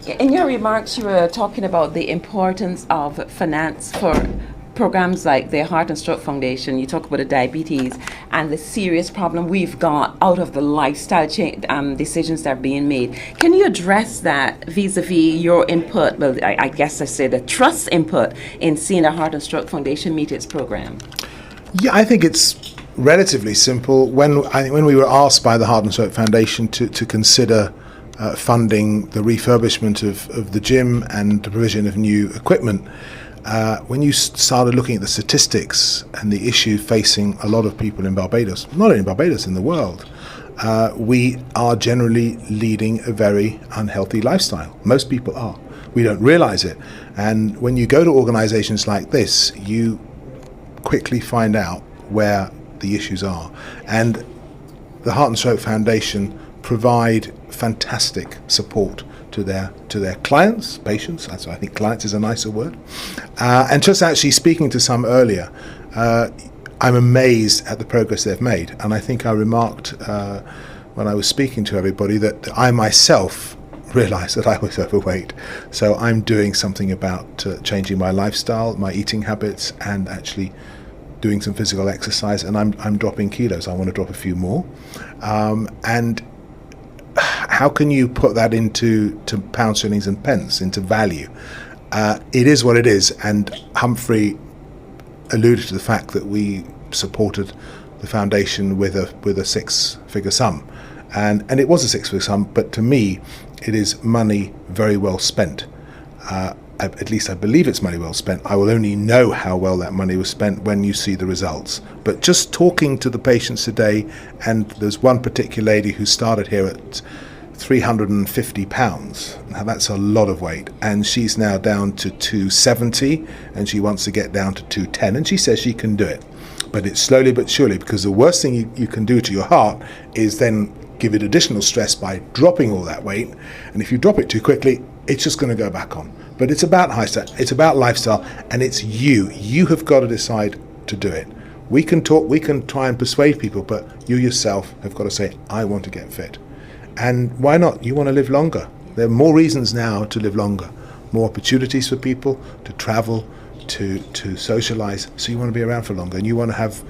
In your remarks, you were talking about the importance of finance for programs like the Heart and Stroke Foundation. You talk about the diabetes and the serious problem we've got out of the lifestyle decisions that are being made. Can you address that vis-a-vis your input? Well, I guess I say the trust input in seeing the Heart and Stroke Foundation meet its program. Yeah, I think it's relatively simple. When we were asked by the Heart and Stroke Foundation to consider funding the refurbishment of the gym and the provision of new equipment, when you started looking at the statistics and the issue facing a lot of people in Barbados, not only in Barbados, in the world, we are generally leading a very unhealthy lifestyle. Most people are. We don't realize it. And when you go to organizations like this, you quickly find out where the issues are. And the Heart and Stroke Foundation provide fantastic support to their clients, patients. I think clients is a nicer word. And just actually speaking to some earlier, I'm amazed at the progress they've made. And I think I remarked when I was speaking to everybody that I myself realized that I was overweight. So I'm doing something about changing my lifestyle, my eating habits, and actually doing some physical exercise. And I'm dropping kilos. I want to drop a few more. And how can you put that into pounds, shillings and pence, into value? It is what it is. And Humphrey alluded to the fact that we supported the foundation with a six-figure sum. And it was a six-figure sum, but to me, it is money very well spent. At least I believe it's money well spent. I will only know how well that money was spent when you see the results. But just talking to the patients today, and there's one particular lady who started here at 350 pounds. Now that's a lot of weight, and she's now down to 270, and she wants to get down to 210, and she says she can do it. But it's slowly but surely, because the worst thing you can do to your heart is then give it additional stress by dropping all that weight, and if you drop it too quickly, it's just going to go back on. But it's about it's about lifestyle, and it's you have got to decide to do it. We can talk, we can try and persuade people, but you yourself have got to say, I want to get fit. And why not? You want to live longer. There are more reasons now to live longer, more opportunities for people to travel, to socialize. So you want to be around for longer, and you want to have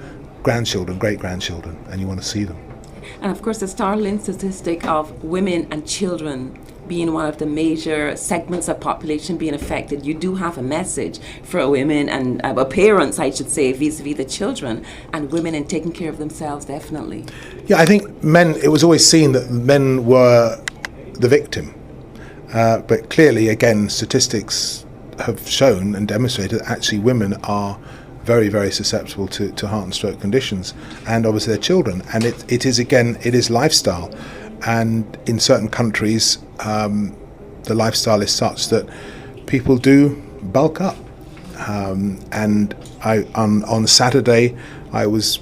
grandchildren, great-grandchildren, and you want to see them. And of course, the startling statistic of women and children being one of the major segments of population being affected, you do have a message for women and parents, I should say, vis-a-vis the children, and women in taking care of themselves, definitely. Yeah, I think men, it was always seen that men were the victim. But clearly, again, statistics have shown and demonstrated that actually women are very, very susceptible to heart and stroke conditions, and obviously their children. And it is lifestyle. And in certain countries, the lifestyle is such that people do bulk up. And on Saturday, I was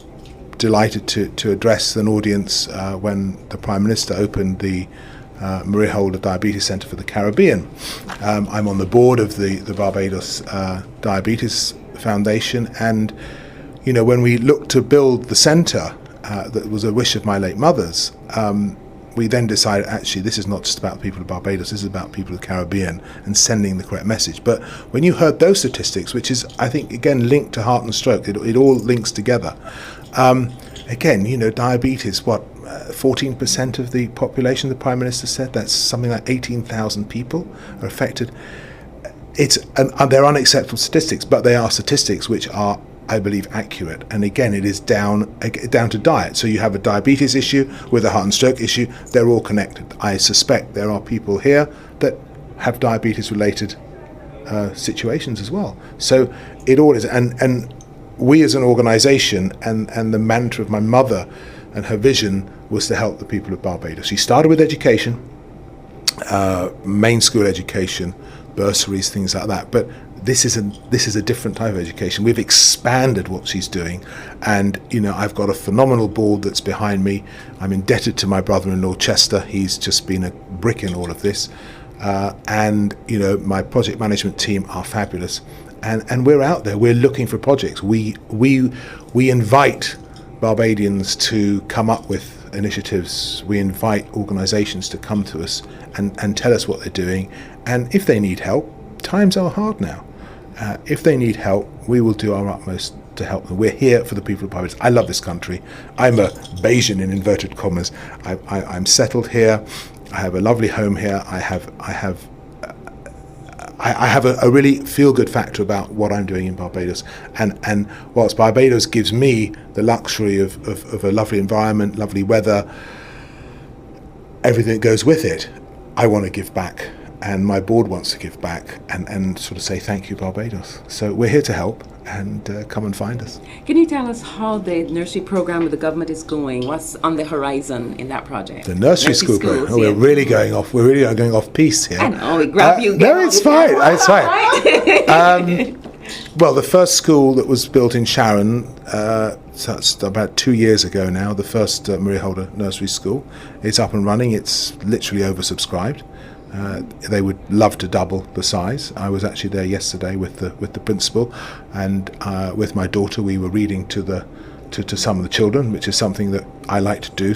delighted to address an audience when the Prime Minister opened the Maria Holder Diabetes Centre for the Caribbean. I'm on the board of the Barbados Diabetes Foundation, and when we looked to build the centre, that was a wish of my late mother's, we then decided actually this is not just about people of Barbados, this is about people of the Caribbean and sending the correct message. But when you heard those statistics, which is I think again linked to heart and stroke, it all links together. Again, diabetes, 14% of the population, the Prime Minister said, that's something like 18,000 people are affected. They're unacceptable statistics, but they are statistics which are, I believe, accurate. And again, it is down to diet. So you have a diabetes issue with a heart and stroke issue. They're all connected. I suspect there are people here that have diabetes-related situations as well. So it all is. And we as an organisation, and the mantra of my mother and her vision was to help the people of Barbados. She started with education, main school education, bursaries, things like that. But this is a different type of education. We've expanded what she's doing, and I've got a phenomenal board that's behind me. I'm indebted to my brother-in-law Chester. He's just been a brick in all of this, and my project management team are fabulous, and we're out there. We're looking for projects. We invite Barbadians to come up with initiatives, we invite organisations to come to us and tell us what they're doing. And if they need help, times are hard now. If they need help, we will do our utmost to help them. We're here for the people of Barbados. I love this country. I'm a Bayesian in inverted commas. I'm settled here. I have a lovely home here. I have a really feel-good factor about what I'm doing in Barbados. And whilst Barbados gives me the luxury of a lovely environment, lovely weather, everything that goes with it, I want to give back. And my board wants to give back and sort of say thank you, Barbados. So we're here to help, and come and find us. Can you tell us how the nursery program with the government is going? What's on the horizon in that project? The nursery school program. Oh, we're really going off. We're really going off piece here. I know. We grab you. No, it's fine. It's fine. Well, the first school that was built in Sharon, so that's about 2 years ago now. The first Maria Holder Nursery School. It's up and running. It's literally oversubscribed. They would love to double the size. I was actually there yesterday with the principal, and with my daughter we were reading to some of the children, which is something that I like to do.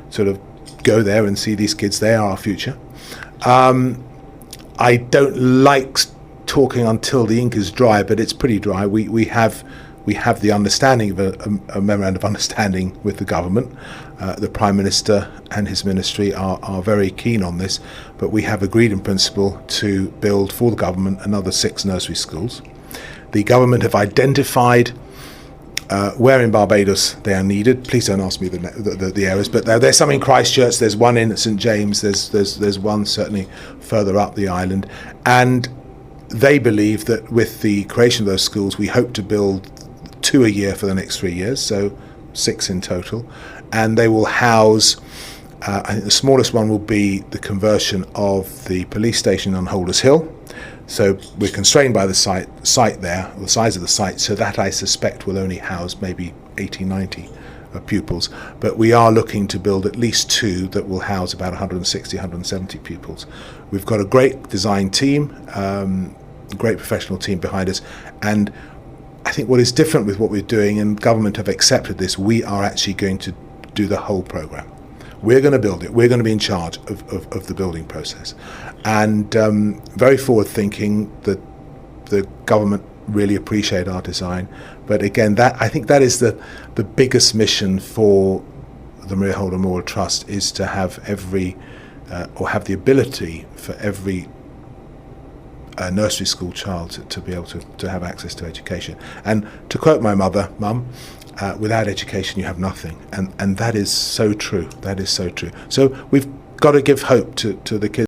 Sort of go there and see these kids. They are our future. I don't like talking until the ink is dry, but it's pretty dry. We have the understanding of a memorandum of understanding with the government. The Prime Minister and his ministry are very keen on this, but we have agreed in principle to build for the government another 6 nursery schools. The government have identified where in Barbados they are needed. Please don't ask me the areas, but there's some in Christchurch, there's one in St James, there's one certainly further up the island, and they believe that with the creation of those schools we hope to build 2 a year for the next 3 years, so 6 in total, and they will house, I think the smallest one will be the conversion of the police station on Holders Hill. So we're constrained by the site there, the size of the site, so that I suspect will only house maybe 80, 90 pupils, but we are looking to build at least 2 that will house about 160, 170 pupils. We've got a great design team, great professional team behind us, and I think what is different with what we're doing, and government have accepted this, we are actually going to do the whole program. We're going to build it. We're going to be in charge of the building process. And very forward thinking, that the government really appreciate our design. But again, I think that is the biggest mission for the Maria Holder Memorial Trust, is to have have the ability for every nursery school child to be able to have access to education. And to quote my mum, without education you have nothing. And that is so true. That is so true. So we've got to give hope to the kids